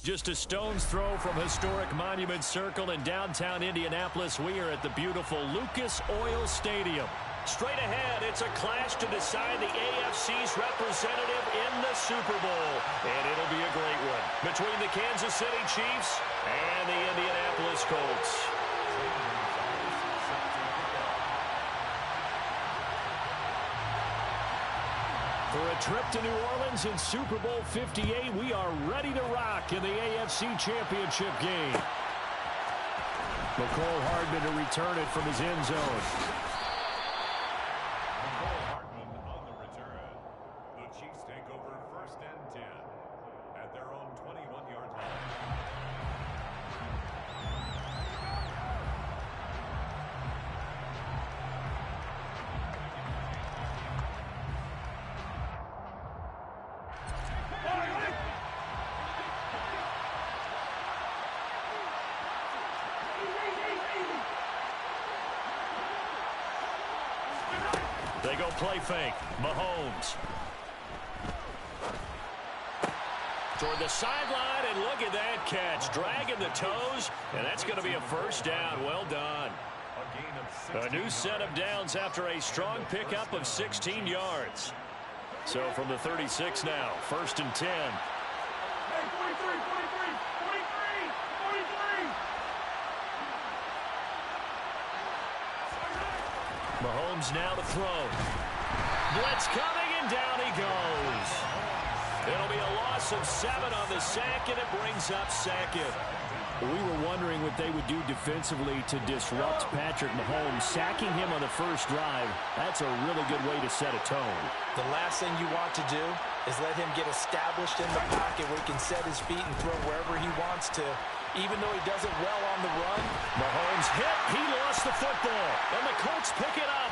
Just a stone's throw from historic Monument Circle in downtown Indianapolis. We are at the beautiful Lucas Oil Stadium. Straight ahead, it's a clash to decide the AFC's representative in the Super Bowl. And it'll be a great one between the Kansas City Chiefs and the Indianapolis Colts. For a trip to New Orleans in Super Bowl 58, we are ready to rock in the AFC Championship game. McCole Hardman to return it from his end zone. McCole Hardman on the return. The Chiefs take over 1st and 10 at their own 21-yard line. They go play fake. Mahomes. Toward the sideline, and look at that catch. Dragging the toes, and that's going to be a first down. Well done. A new set of downs after a strong pickup of 16 yards. So from the 36 now, 1st and 10. Mahomes now to throw. Blitz coming, and down he goes. It'll be a loss of 7 on the sack, and it brings up 2nd. We were wondering what they would do defensively to disrupt Patrick Mahomes. Sacking him on the first drive, that's a really good way to set a tone. The last thing you want to do is let him get established in the pocket where he can set his feet and throw wherever he wants to. Even though he does it well on the run. Mahomes hit. He lost the football. And the Colts pick it up.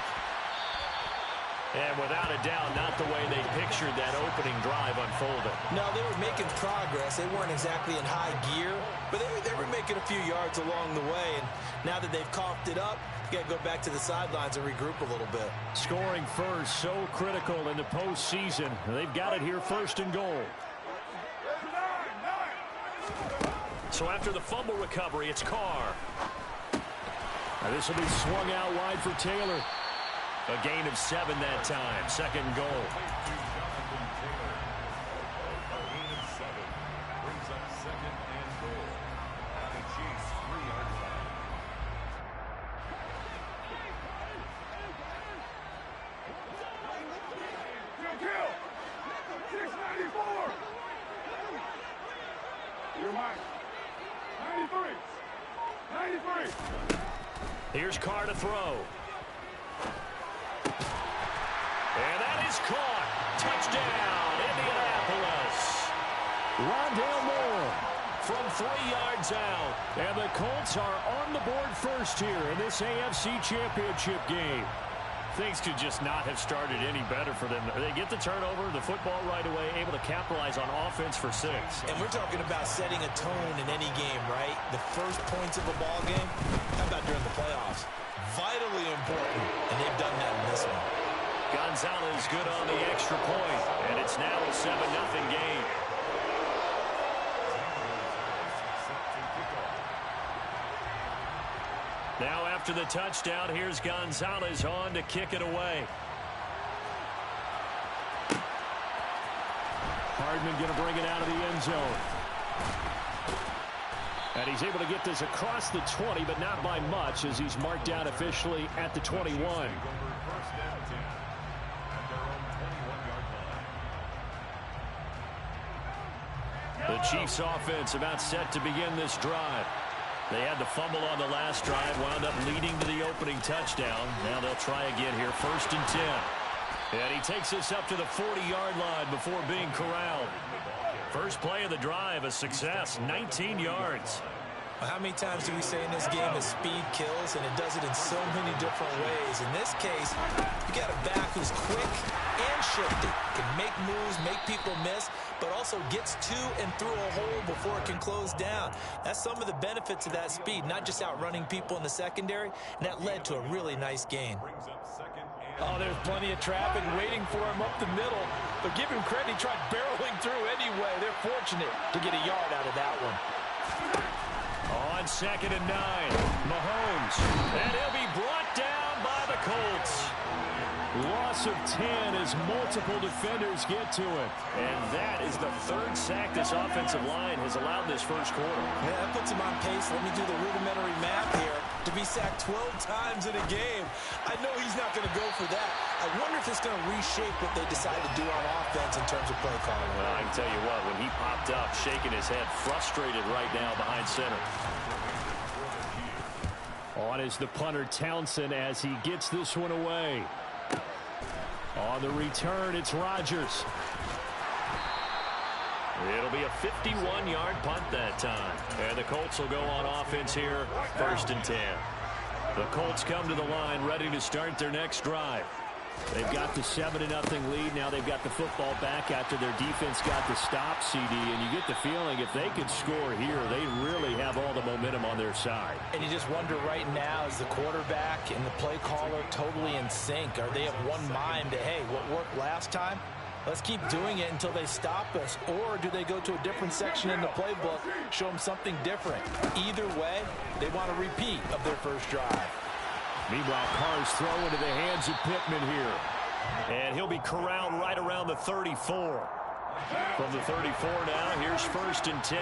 And without a doubt, not the way they pictured that opening drive unfolding. No, they were making progress. They weren't exactly in high gear, but they were making a few yards along the way. And now that they've coughed it up, you got to go back to the sidelines and regroup a little bit. Scoring first, so critical in the postseason. They've got it here, 1st and goal. So after the fumble recovery, it's Carr. This will be swung out wide for Taylor. A gain of 7 that time. 2nd and goal. A gain of 7 brings up 2nd and goal at the Chiefs' 3-yard line. Kill! 694! You're mine. 93! Here's Carr to throw. And that is caught. Touchdown, Indianapolis. Rondale Moore From 3 yards out. And the Colts are on the board first here in this AFC Championship game. Things could just not have started any better for them. They get the turnover, the football right away, able to capitalize on offense for 6. And we're talking about setting a tone in any game, right? The first points of a ball game, how about during the playoffs? Vitally important, and they've done that in this one. Gonzalez good on the extra point, and it's now a 7-0 game. Now after the touchdown, here's Gonzalez on to kick it away. Hardman going to bring it out of the end zone. And he's able to get this across the 20, but not by much, as he's marked out officially at the 21. The Chiefs offense about set to begin this drive. They had the fumble on the last drive, wound up leading to the opening touchdown. Now they'll try again here, 1st and 10. And he takes this up to the 40-yard line before being corralled. First play of the drive, a success, 19 yards. How many times do we say in this game that speed kills, and it does it in so many different ways? In this case, you got a back who's quick and shifty, can make moves, make people miss, but also gets to and through a hole before it can close down. That's some of the benefits of that speed, not just outrunning people in the secondary, and that led to a really nice gain. Oh, there's plenty of traffic waiting for him up the middle, but give him credit, he tried barreling through anyway. They're fortunate to get a yard out of that one. On 2nd and 9, Mahomes, and he'll be brought down by the Colts. Loss of 10 as multiple defenders get to it. And that is the 3rd sack this offensive line has allowed this first quarter. Yeah, that puts him on pace. Let me do the rudimentary math here. To be sacked 12 times in a game, I know he's not going to go for that. I wonder if it's going to reshape what they decide to do on offense in terms of play calling. Well, I can tell you what, when he popped up, shaking his head, frustrated right now behind center. On is the punter Townsend as he gets this one away. On the return, it's Rodgers. It'll be a 51-yard punt that time. And the Colts will go on offense here, 1st and 10. The Colts come to the line ready to start their next drive. They've got the 7-0 lead. Now they've got the football back after their defense got the stop, CD. And you get the feeling if they could score here, they really have all the momentum on their side. And you just wonder right now, is the quarterback and the play caller totally in sync? Are they of one mind that, hey, what worked last time? Let's keep doing it until they stop us. Or do they go to a different section in the playbook, show them something different? Either way, they want a repeat of their first drive. Meanwhile, Carr's throw into the hands of Pittman here. And he'll be corralled right around the 34. From the 34 now, here's 1st and 10.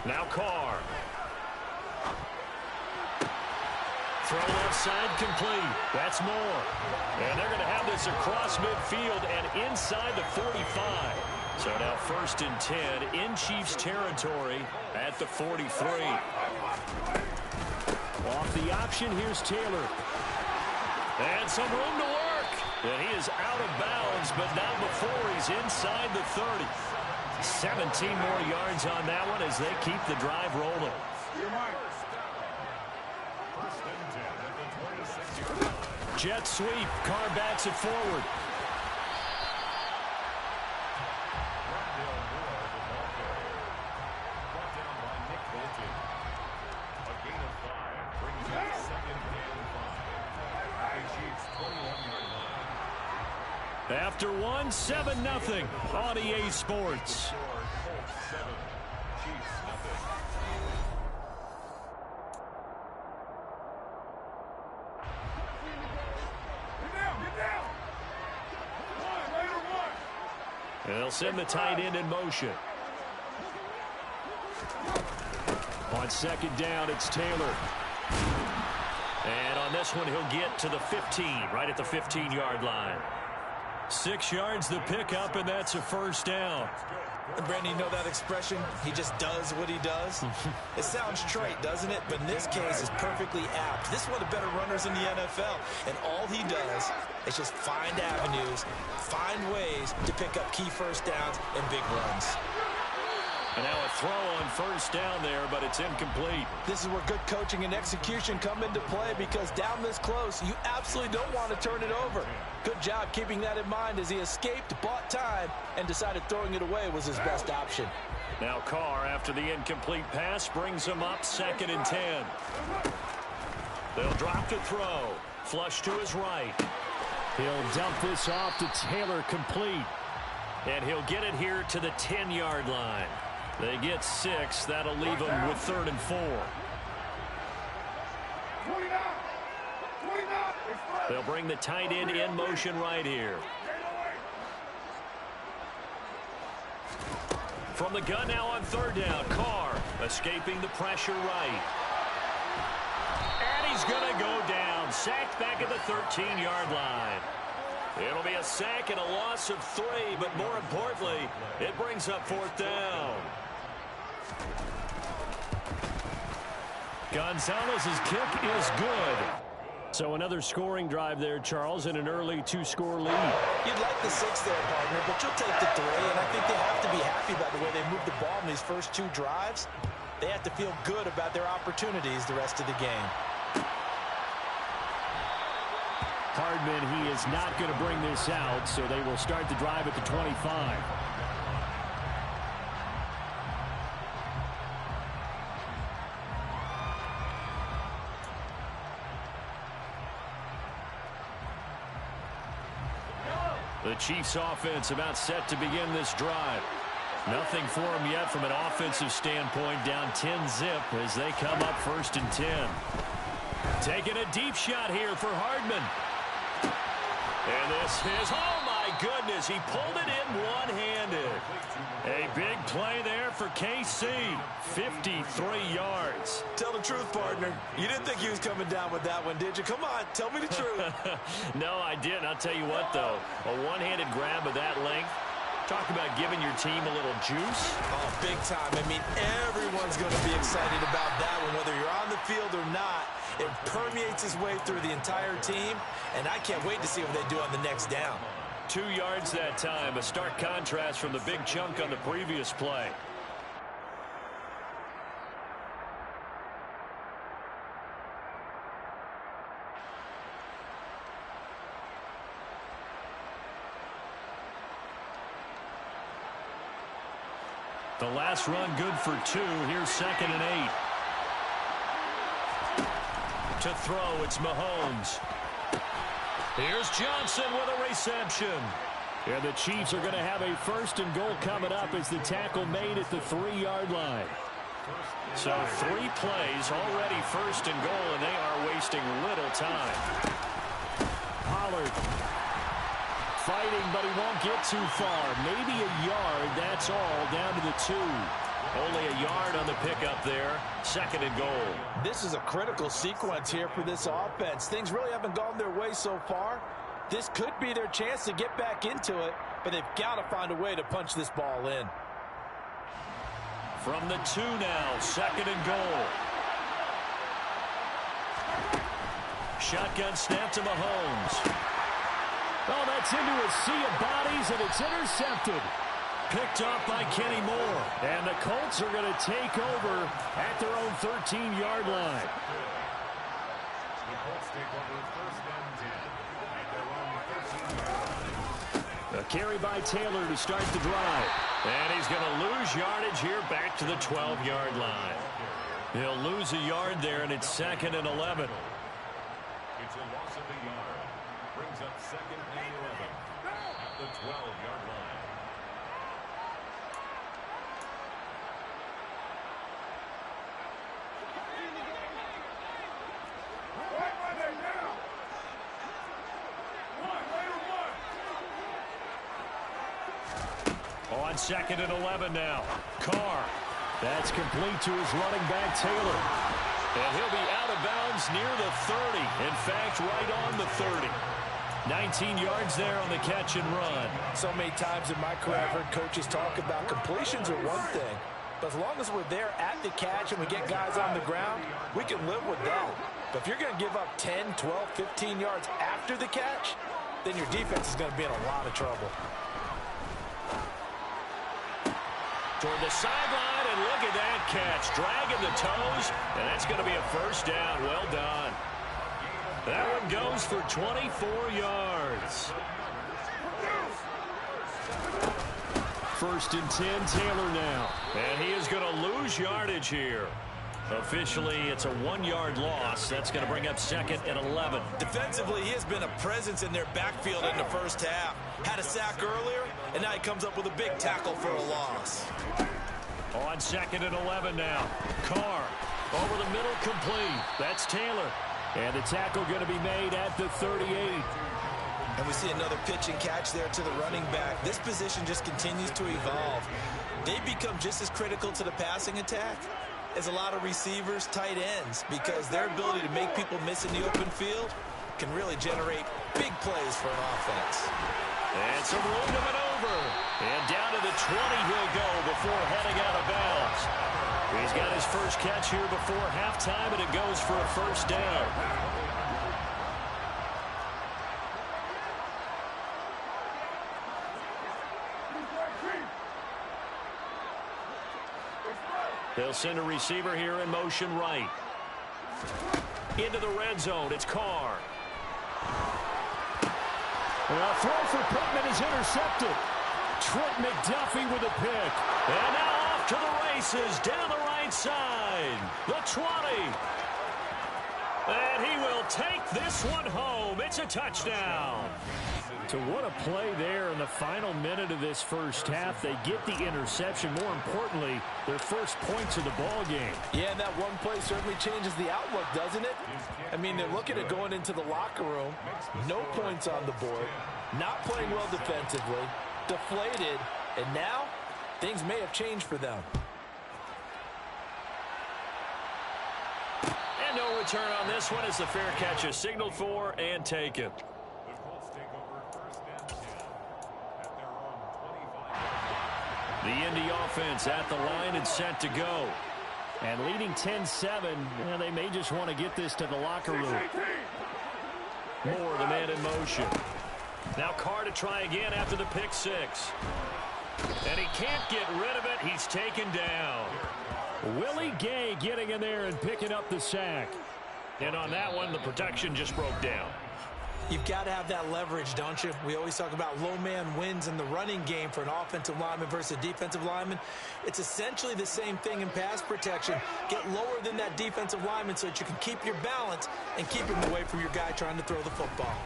Now Carr. Throw left side complete. That's more. And they're going to have this across midfield and inside the 45. So now 1st and 10 in Chiefs territory at the 43. Off the option, here's Taylor. And some room to work. And he is out of bounds, but not before he's inside the 30. 17 more yards on that one as they keep the drive rolling. Jet sweep. Carr bats it forward. After one, 7-0 on EA Sports. They'll send the tight end in motion. On 2nd down, it's Taylor. And on this one, he'll get to the 15, right at the 15-yard line. 6 yards the pickup, and that's a 1st down. Brandon, you know that expression? He just does what he does? It sounds trite, doesn't it? But in this case, it's perfectly apt. This is one of the better runners in the NFL. And all he does is just find avenues, find ways to pick up key 1st downs and big runs. And now a throw on 1st down there, but it's incomplete. This is where good coaching and execution come into play, because down this close, you absolutely don't want to turn it over. Good job keeping that in mind as he escaped, bought time, and decided throwing it away was his best option. Now Carr, after the incomplete pass, brings him up 2nd and 10. They'll drop to throw. Flush to his right. He'll dump this off to Taylor, complete. And he'll get it here to the 10-yard line. They get 6. That'll leave them with 3rd and 4. They'll bring the tight end in motion right here. From the gun now on 3rd down. Carr escaping the pressure right. And he's going to go down. Sacked back at the 13-yard line. It'll be a sack and a loss of 3, but more importantly, it brings up 4th down. Gonzalez's kick is good. So another scoring drive there, Charles, and an early 2-score lead. You'd like the 6 there, partner, but you'll take the 3, and I think they have to be happy by the way they moved the ball in these first 2 drives. They have to feel good about their opportunities the rest of the game. Hardman, he is not going to bring this out, so they will start the drive at the 25. The Chiefs offense about set to begin this drive. Nothing for them yet from an offensive standpoint, down 10-zip as they come up 1st and 10. Taking a deep shot here for Hardman. And this is, oh my goodness, he pulled it in one-handed. A big play there for KC, 53 yards. Tell the truth, partner. You didn't think he was coming down with that one, did you? Come on, tell me the truth. No, I didn't. I'll tell you what, though. A one-handed grab of that length. Talk about giving your team a little juice. Oh, big time. I mean, everyone's going to be excited about that one, whether you're on the field or not. It permeates its way through the entire team, and I can't wait to see what they do on the next down. 2 yards that time, a stark contrast from the big chunk on the previous play. The last run good for 2. Here's 2nd and 8. To throw, it's Mahomes. Here's Johnson with a reception. And the Chiefs are going to have a 1st and goal coming up as the tackle made at the 3-yard line. So 3 plays, already 1st and goal, and they are wasting little time. Pollard fighting, but he won't get too far. Maybe a yard, that's all, down to the 2. Only a yard on the pickup there. 2nd and goal. This is a critical sequence here for this offense. Things really haven't gone their way so far. This could be their chance to get back into it, but they've got to find a way to punch this ball in. From the 2 now, 2nd and goal. Shotgun snap to Mahomes. Oh, that's into a sea of bodies, and it's intercepted. Picked up by Kenny Moore. And the Colts are going to take over at their own 13-yard line. The Colts take over 1st and 10 at their own 13-yard line. A carry by Taylor to start the drive. And he's going to lose yardage here back to the 12-yard line. He'll lose a yard there, and it's 2nd and 11. It's a loss of a yard. Brings up 2nd and 11 at the 12-yard line. On 2nd and 11 now. Carr. That's complete to his running back, Taylor. And he'll be out of bounds near the 30. In fact, right on the 30. 19 yards there on the catch and run. So many times in my career, I've heard coaches talk about completions are one thing. But as long as we're there at the catch and we get guys on the ground, we can live with that. But if you're going to give up 10, 12, 15 yards after the catch, then your defense is going to be in a lot of trouble. Toward the sideline, and look at that catch. Dragging the toes, and that's going to be a 1st down. Well done. That one goes for 24 yards. 1st and 10, Taylor now. And he is going to lose yardage here. Officially, it's a 1-yard loss. That's going to bring up 2nd and 11. Defensively, he has been a presence in their backfield in the 1st half. Had a sack earlier, and now he comes up with a big tackle for a loss. On 2nd and 11 now. Carr over the middle, complete. That's Taylor. And the tackle going to be made at the 38. And we see another pitch and catch there to the running back. This position just continues to evolve. They become just as critical to the passing attack as a lot of receivers, tight ends, because their ability to make people miss in the open field can really generate big plays for an offense. And some room to maneuver. And down to the 20 he'll go before heading out of bounds. He's got his first catch here before halftime, and it goes for a 1st down. They'll send a receiver here in motion right. Into the red zone, it's Carr. A throw for Pittman is intercepted. Trent McDuffie with a pick. And now off to the races down the right side. The 20. And he will take this one home. It's a touchdown. So what a play there in the final minute of this first half. They get the interception. More importantly, their first points of the ball game. Yeah, and that one play certainly changes the outlook, doesn't it? I mean, they're looking at going into the locker room. No points on the board. Not playing well defensively. Deflated. And now, things may have changed for them. And no return on this one as the fair catch is signaled for and taken. The Colts take over first and 10 at their own 25. The Indy offense at the line and set to go. And leading 10-7, they may just want to get this to the locker room. Moore, the man in motion. Now Carr to try again after the pick six. And he can't get rid of it. He's taken down. Willie Gay getting in there and picking up the sack. And on that one, the protection just broke down. You've got to have that leverage, don't you? We always talk about low man wins in the running game for an offensive lineman versus a defensive lineman. It's essentially the same thing in pass protection. Get lower than that defensive lineman so that you can keep your balance and keep him away from your guy trying to throw the football.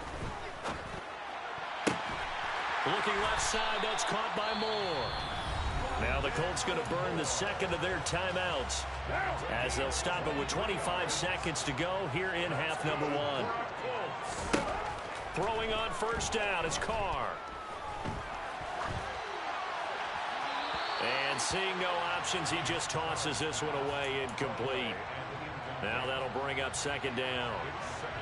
Looking left side, that's caught by Moore. Now the Colts going to burn the second of their timeouts as they'll stop it with 25 seconds to go here in half number one. Throwing on first down is Carr. And seeing no options, he just tosses this one away incomplete. Now that'll bring up second down.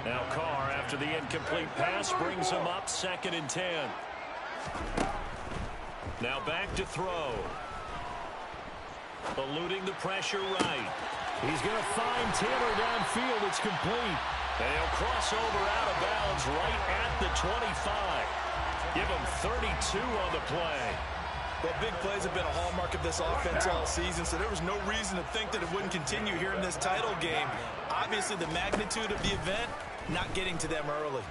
Now Carr, after the incomplete pass, brings him up second and 10. Now back to throw. Eluding the pressure right. He's going to find Taylor downfield. It's complete. And he'll cross over out of bounds right at the 25. Give him 32 on the play. Well, big plays have been a hallmark of this offense all season, so there was no reason to think that it wouldn't continue here in this title game. Obviously, the magnitude of the event, not getting to them early.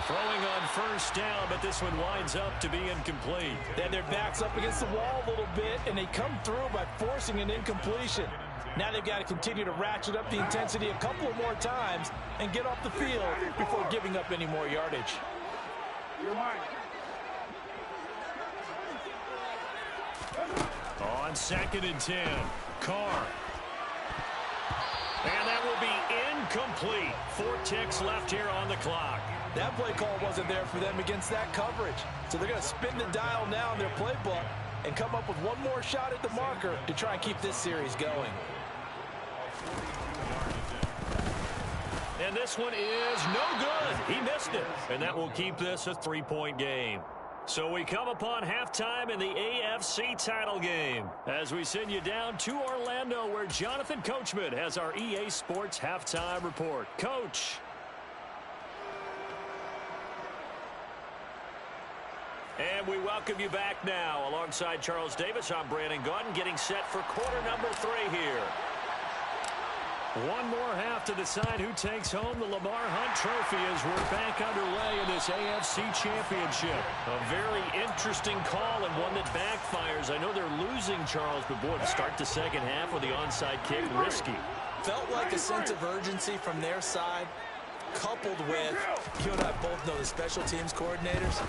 Throwing on first down, but this one winds up to be incomplete. They had their backs up against the wall a little bit, and they come through by forcing an incompletion. Now they've got to continue to ratchet up the intensity a couple of more times and get off the field before giving up any more yardage. On second and 10, Carr. And that will be incomplete. 4 ticks left here on the clock. That play call wasn't there for them against that coverage. So they're going to spin the dial now in their playbook and come up with one more shot at the marker to try and keep this series going. And this one is no good. He missed it. And that will keep this a 3-point game. So we come upon halftime in the AFC title game as we send you down to Orlando where Jonathan Coachman has our EA Sports halftime report. Coach. And we welcome you back now. Alongside Charles Davis, I'm Brandon Gaudin getting set for quarter number 3 here. One more half to decide who takes home the Lamar Hunt Trophy as we're back underway in this AFC Championship. A very interesting call and one that backfires. I know they're losing, Charles, but boy, to start the second half with the onside kick, risky. Felt like a sense of urgency from their side, coupled with, you and I both know the special teams coordinators.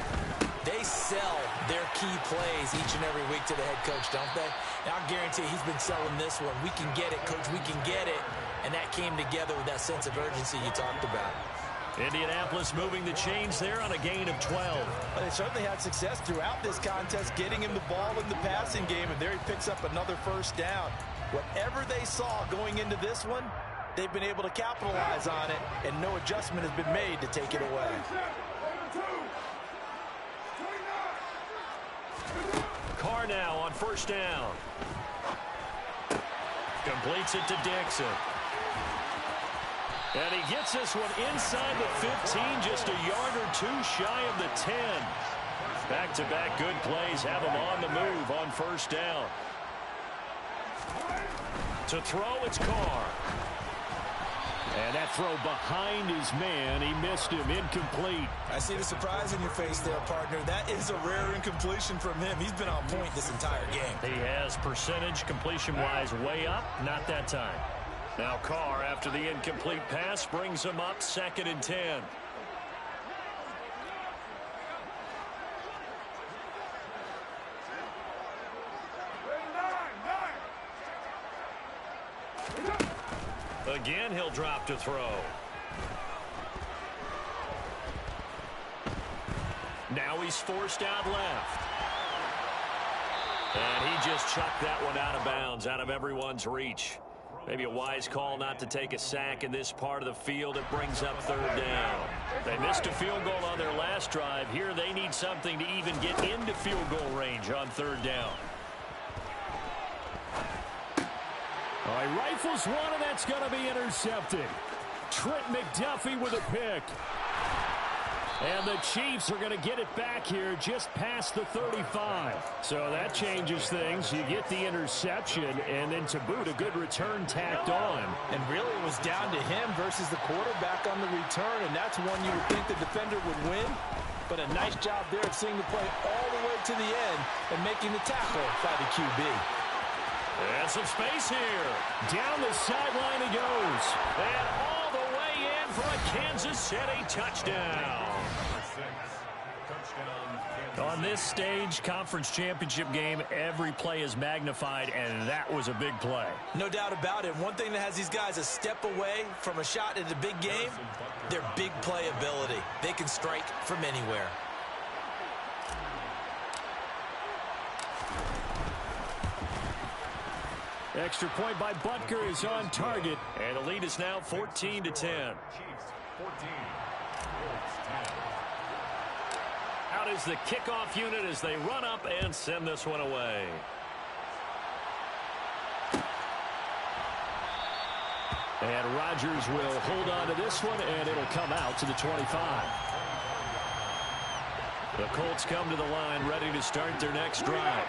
They sell their key plays each and every week to the head coach, don't they? And I guarantee he's been selling this one. We can get it, coach. We can get it. And that came together with that sense of urgency you talked about. Indianapolis moving the chains there on a gain of 12. Well, they certainly had success throughout this contest, getting him the ball in the passing game, and there he picks up another first down. Whatever they saw going into this one, they've been able to capitalize on it, and no adjustment has been made to take it away. Carr now on first down. Completes it to Dixon. And he gets this one inside the 15, just a yard or 2 shy of the 10. Back-to-back good plays have him on the move on first down. To throw, it's Carr. And that throw behind his man, he missed him, incomplete. I see the surprise in your face there, partner. That is a rare incompletion from him. He's been on point this entire game. He has percentage completion-wise way up, not that time. Now Carr, after the incomplete pass, brings him up 2nd and 10. Again, he'll drop to throw. Now he's forced out left. And he just chucked that one out of bounds, out of everyone's reach. Maybe a wise call not to take a sack in this part of the field. It brings up 3rd down. They missed a field goal on their last drive. Here they need something to even get into field goal range on 3rd down. All right, rifles one, and that's going to be intercepted. Trent McDuffie with a pick. And the Chiefs are going to get it back here just past the 35. So that changes things. You get the interception, and then to boot, a good return tacked on. And really it was down to him versus the quarterback on the return, and that's one you would think the defender would win. But a nice job there of seeing the play all the way to the end and making the tackle by the QB. And some space here. Down the sideline he goes. And all the way in for a Kansas City touchdown. On this stage, conference championship game, every play is magnified, and that was a big play. No doubt about it. One thing that has these guys a step away from a shot in a big game, their big play ability. They can strike from anywhere. Extra point by Butker is on target. And the lead is now 14-10. Chiefs 14. Colts 10. Out is the kickoff unit as they run up and send this one away. And Rodgers will hold on to this one, and it'll come out to the 25. The Colts come to the line ready to start their next drive.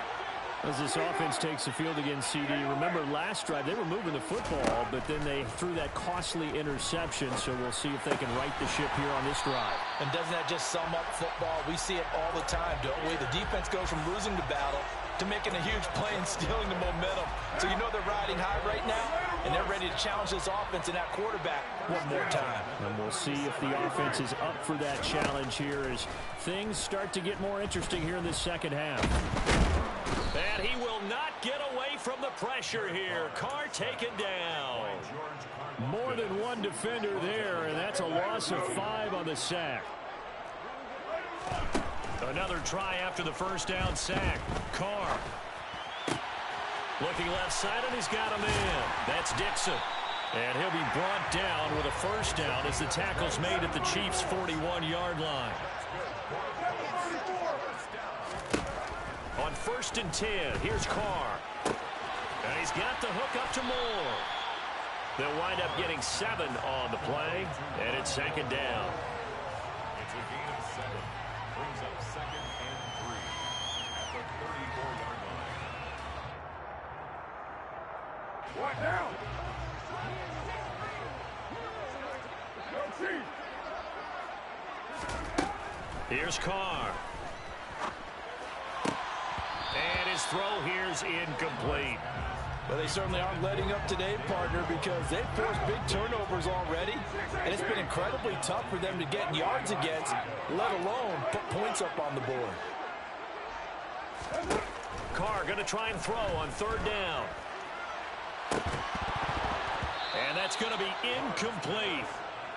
As this offense takes the field against CD, remember last drive they were moving the football, but then they threw that costly interception, so we'll see if they can right the ship here on this drive. And doesn't that just sum up football? We see it all the time, don't we? The defense goes from losing the battle to making a huge play and stealing the momentum. So you know they're riding high right now, and they're ready to challenge this offense and that quarterback one more time. And we'll see if the offense is up for that challenge here as things start to get more interesting here in this second half. And he will not get away from the pressure here. Carr taken down. More than one defender there, and that's a loss of 5 on the sack. Another try after the first down sack. Carr. Looking left side, and he's got him in. That's Dixon. And he'll be brought down with a first down as the tackle's made at the Chiefs' 41-yard line. On 1st and 10, here's Carr. And he's got the hook up to Moore. They'll wind up getting 7 on the play, and it's 2nd down. It's a gain of 7. Brings up 2nd and 3 at the 34-yard line. What now? Go Chiefs! Here's Carr. And his throw here's incomplete. Well, they certainly aren't letting up today, partner, because they've forced big turnovers already, and it's been incredibly tough for them to get yards against, let alone put points up on the board. Carr going to try and throw on 3rd down. And that's going to be incomplete.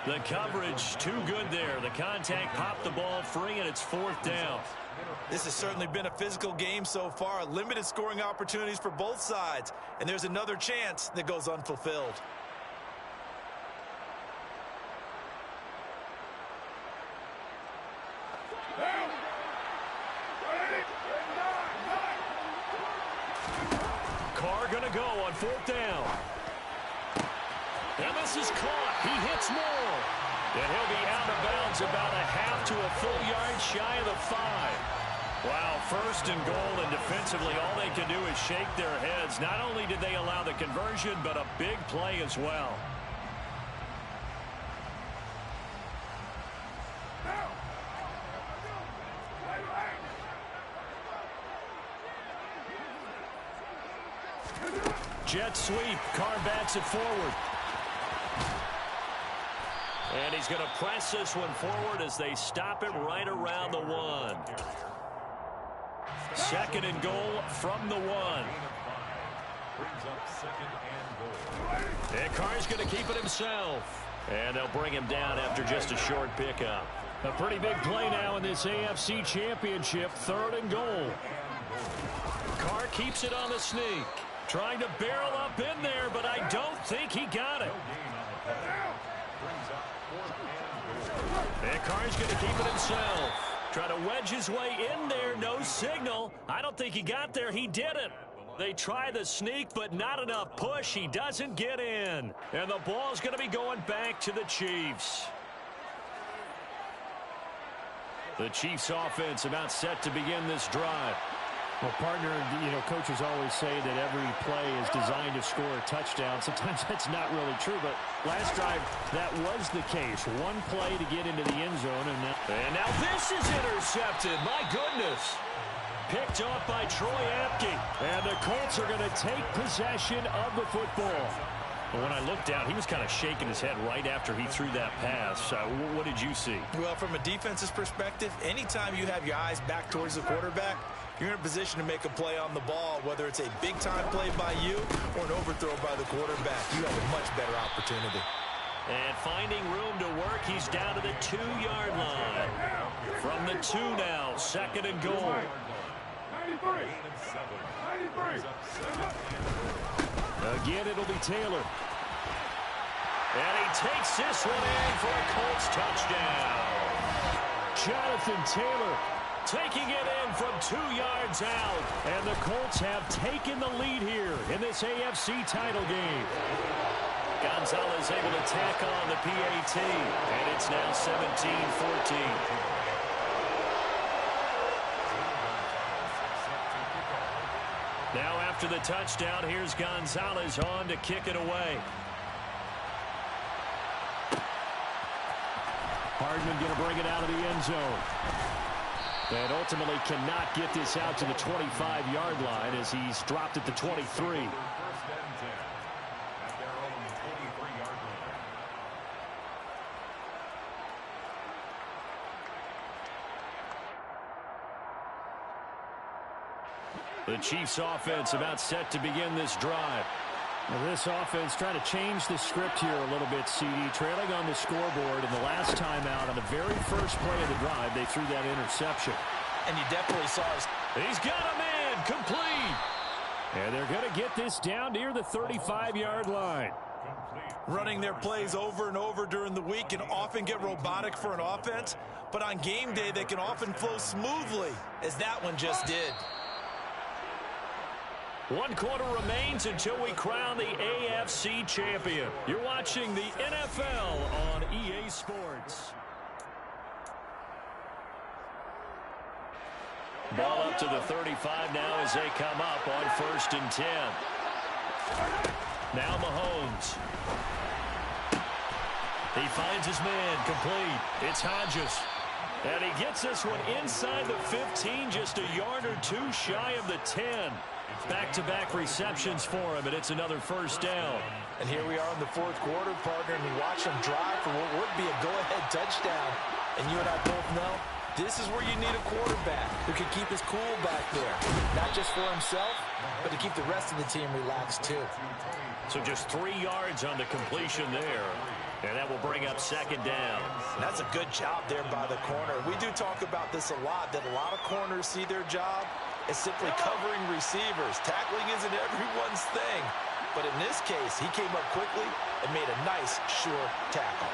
The coverage too good there. The contact popped the ball free, and it's 4th down. This has certainly been a physical game so far. Limited scoring opportunities for both sides. And there's another chance that goes unfulfilled. Carr going to go on 4th down. And this is caught. He hits Moore. And he'll be out of bounds about a half to a full yard shy of the 5. Wow, 1st and goal, and defensively all they can do is shake their heads. Not only did they allow the conversion, but a big play as well. Jet sweep. Carr bats it forward. And he's going to press this one forward as they stop it right around the 1. 2nd and goal from the 1. Brings up 2nd and goal. And Carr's going to keep it himself. And they'll bring him down after just a short pickup. A pretty big play now in this AFC Championship. 3rd and goal. Carr keeps it on the sneak. Trying to barrel up in there, but I don't think he got it. And Carr's going to keep it himself. Try to wedge his way in there. No signal. I don't think he got there. He didn't. They try the sneak, but not enough push. He doesn't get in. And the ball's going to be going back to the Chiefs. The Chiefs offense about set to begin this drive. Well, partner, coaches always say that every play is designed to score a touchdown. Sometimes that's not really true, but last drive, that was the case. One play to get into the end zone. And now this is intercepted. My goodness. Picked off by Troy Apke. And the Colts are going to take possession of the football. But when I looked down, he was kind of shaking his head right after he threw that pass. What did you see? Well, from a defense's perspective, anytime you have your eyes back towards the quarterback, you're in a position to make a play on the ball, whether it's a big-time play by you or an overthrow by the quarterback. You have a much better opportunity. And finding room to work, he's down to the 2-yard line. From the 2 now, 2nd and goal. 93. Again, it'll be Taylor. And he takes this one in for a Colts touchdown. Jonathan Taylor taking it in from 2 yards out. And the Colts have taken the lead here in this AFC title game. Gonzalez able to tack on the PAT. And it's now 17-14. Now after the touchdown, here's Gonzalez on to kick it away. Hardman going to bring it out of the end zone. And ultimately cannot get this out to the 25-yard line as he's dropped at the 23. The Chiefs offense about set to begin this drive. Now this offense trying to change the script here a little bit, CD. Trailing on the scoreboard, and the last time out on the very first play of the drive, they threw that interception. And you definitely saw his... He's got a man, complete. And they're going to get this down near the 35-yard line. Running their plays over and over during the week can often get robotic for an offense, but on game day they can often flow smoothly, as that one just did. 1 quarter remains until we crown the AFC champion. You're watching the NFL on EA Sports. Ball up to the 35 now as they come up on 1st and 10. Now Mahomes. He finds his man, complete. It's Hodges. And he gets this one inside the 15, just a yard or 2 shy of the 10. Back-to-back receptions for him, and it's another 1st down. And here we are in the 4th quarter, partner, and we watch him drive for what would be a go-ahead touchdown. And you and I both know this is where you need a quarterback who can keep his cool back there. Not just for himself, but to keep the rest of the team relaxed too. So just 3 yards on the completion there. And that will bring up 2nd down. And that's a good job there by the corner. We do talk about this a lot, that a lot of corners see their job as simply covering receivers. Tackling isn't everyone's thing. But in this case, he came up quickly and made a nice, sure tackle.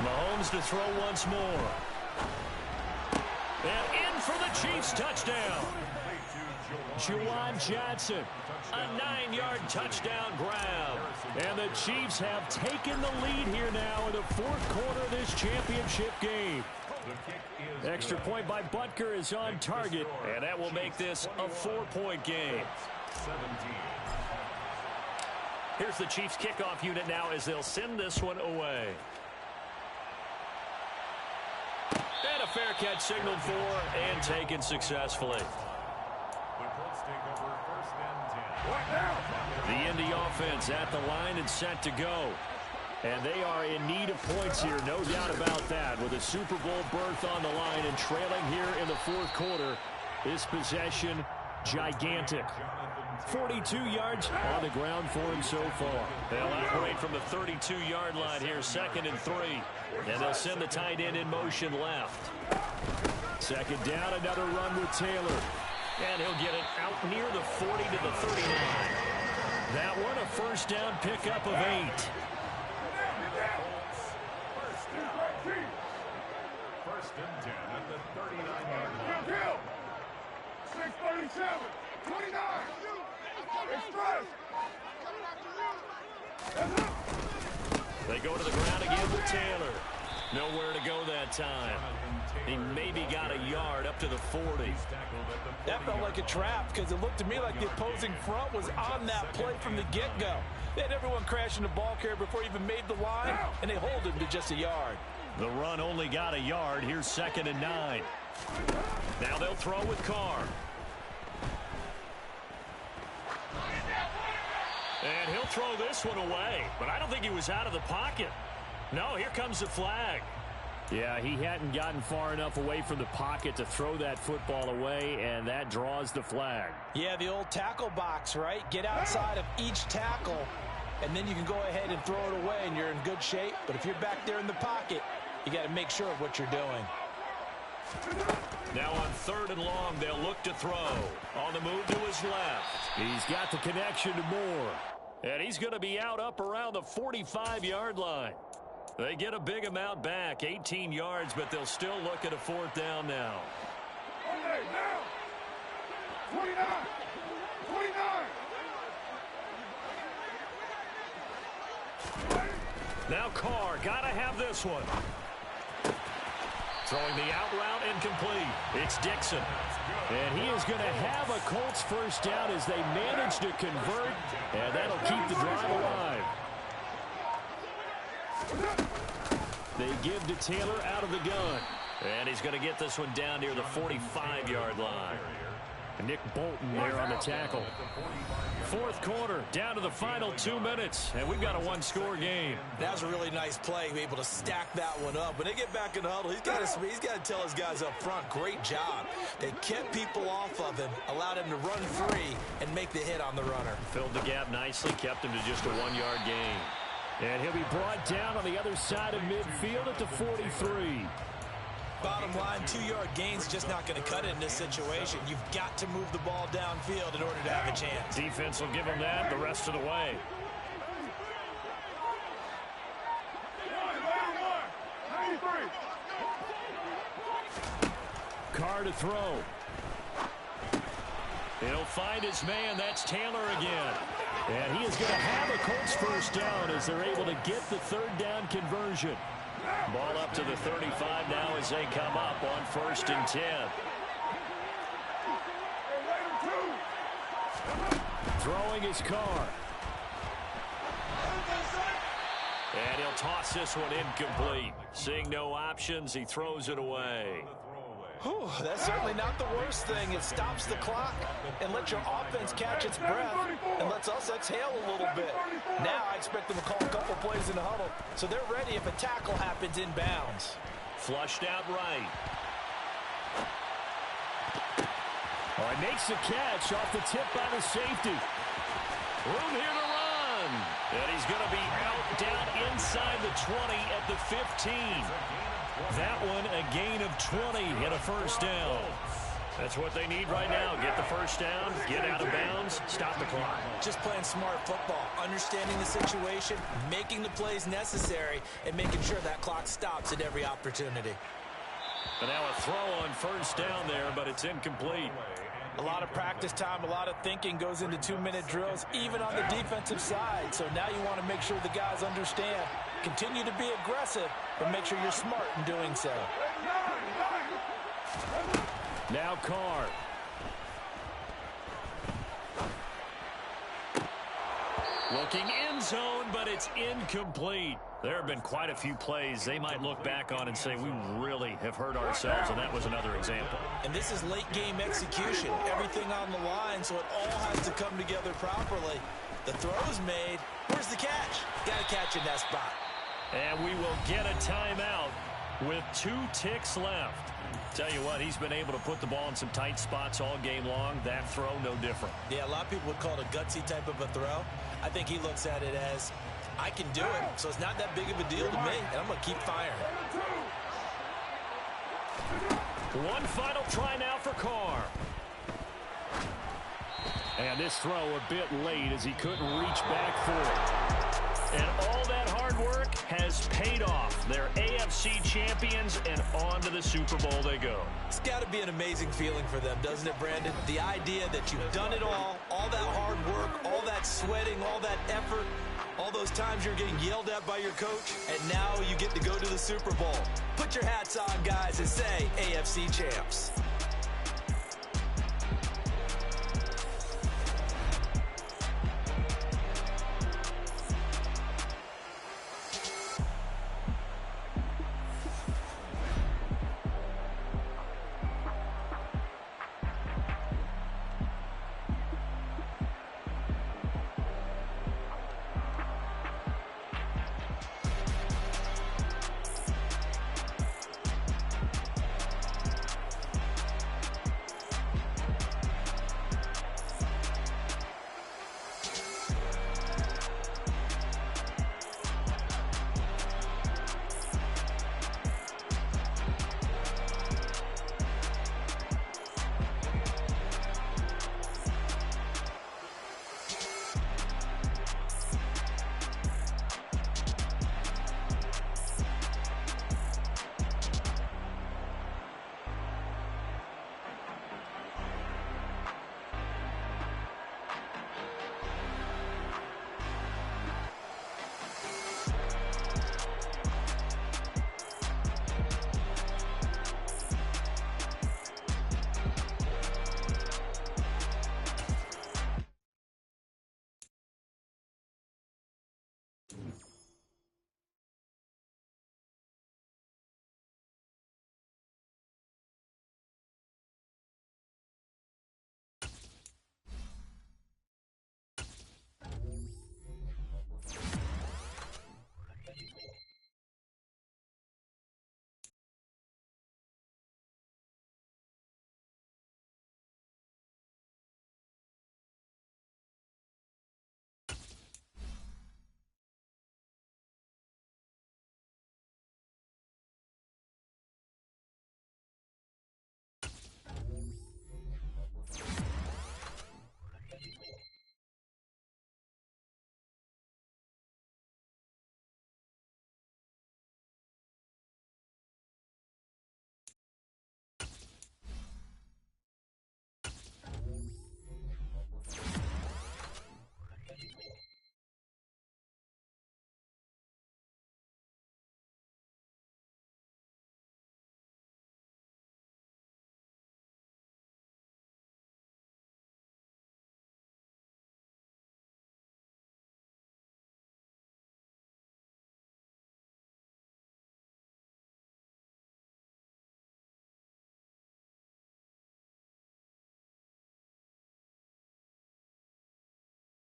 Mahomes to throw once more. And in for the Chiefs touchdown. Juwan Johnson. A 9-yard touchdown grab. And the Chiefs have taken the lead here now in the 4th quarter of this championship game. Extra point by Butker is on target. And that will make this a 4-point game. Here's the Chiefs kickoff unit now as they'll send this one away. And a fair catch signaled for and taken successfully. Colts take over first and 10. What now? The Indy offense at the line and set to go. And they are in need of points here, no doubt about that. With a Super Bowl berth on the line and trailing here in the fourth quarter, this possession gigantic. 42 yards on the ground for him so far. They'll operate from the 32-yard line here, 2nd and 3. And they'll send the tight end in motion left. Second down, another run with Taylor. And he'll get it out near the 40 to the 39. That one a first down pickup of 8. First and 10 at the 39-yard line. Kill. 637. 29. Express. They go to the ground again with Taylor. Nowhere to go that time. He maybe got a yard up to the 40. That felt like a trap because it looked to me like the opposing front was on that play from the get-go. They had everyone crashing the ball carrier before he even made the line, and they hold him to just a yard. The run only got a yard. Here's 2nd and 9. Now they'll throw with Carr. And he'll throw this one away. But I don't think he was out of the pocket. No, here comes the flag. Yeah, he hadn't gotten far enough away from the pocket to throw that football away, and that draws the flag. Yeah, the old tackle box, right? Get outside of each tackle, and then you can go ahead and throw it away, and you're in good shape. But if you're back there in the pocket, you got to make sure of what you're doing. Now on 3rd and long, they'll look to throw. On the move to his left. He's got the connection to Moore. And he's going to be out up around the 45-yard line. They get a big amount back, 18 yards, but they'll still look at a 4th down now. Okay, now. 29. 29. Now Carr, got to have this one. Throwing the out route incomplete. It's Dixon. And he is going to have a Colts first down as they manage to convert, and that'll keep the drive alive. They give to Taylor out of the gun. And he's going to get this one down near the 45-yard line. Nick Bolton there on the tackle. Fourth quarter, down to the final 2 minutes, and we've got a one-score game. That was a really nice play, able to stack that one up. When they get back in the huddle, he's got to tell his guys up front, great job. They kept people off of him, allowed him to run free, and make the hit on the runner. Filled the gap nicely, kept him to just a 1-yard gain. And he'll be brought down on the other side of midfield at the 43. Bottom line, 2-yard gain's just not going to cut it in this situation. You've got to move the ball downfield in order to have a chance. Defense will give him that the rest of the way. Carr to throw. He'll find his man. That's Taylor again. And he is going to have a Colts first down as they're able to get the 3rd down conversion. Ball up to the 35 now as they come up on 1st and 10. Throwing his Carr. And he'll toss this one incomplete. Seeing no options, he throws it away. Whew, that's certainly not the worst thing. It stops the clock and lets your offense catch its breath and lets us exhale a little bit. Now I expect them to call a couple plays in the huddle so they're ready if a tackle happens in bounds. Flushed out right. Oh, he makes the catch off the tip by the safety. Room here to run. And he's going to be out down inside the 20 at the 15. That one a gain of 20 and a first down. That's what they need right now. Get the first down, get out of bounds, stop the clock. Just playing smart football, understanding the situation, making the plays necessary, and making sure that clock stops at every opportunity. And now a throw on first down there, but it's incomplete. A lot of practice time, a lot of thinking goes into 2-minute drills, even on the defensive side. So now you want to make sure the guys understand. Continue to be aggressive, but make sure you're smart in doing so. Now Carr. Looking end zone, but it's incomplete. There have been quite a few plays they might look back on and say, we really have hurt ourselves, and that was another example. And this is late game execution. Everything on the line, so it all has to come together properly. The throw's made. Where's the catch? Got to catch in that spot. And we will get a timeout with 2 ticks left. Tell you what, he's been able to put the ball in some tight spots all game long. That throw, no different. Yeah, a lot of people would call it a gutsy type of a throw. I think he looks at it as, I can do it, so it's not that big of a deal to me, and I'm going to keep firing. One final try now for Carr. And this throw a bit late as he couldn't reach back for it. And all that hard work has paid off. They're AFC champions, and on to the Super Bowl they go. It's got to be an amazing feeling for them, doesn't it, Brandon? The idea that you've done it all that hard work, all that sweating, all that effort, all those times you're getting yelled at by your coach, and now you get to go to the Super Bowl. Put your hats on, guys, and say AFC champs.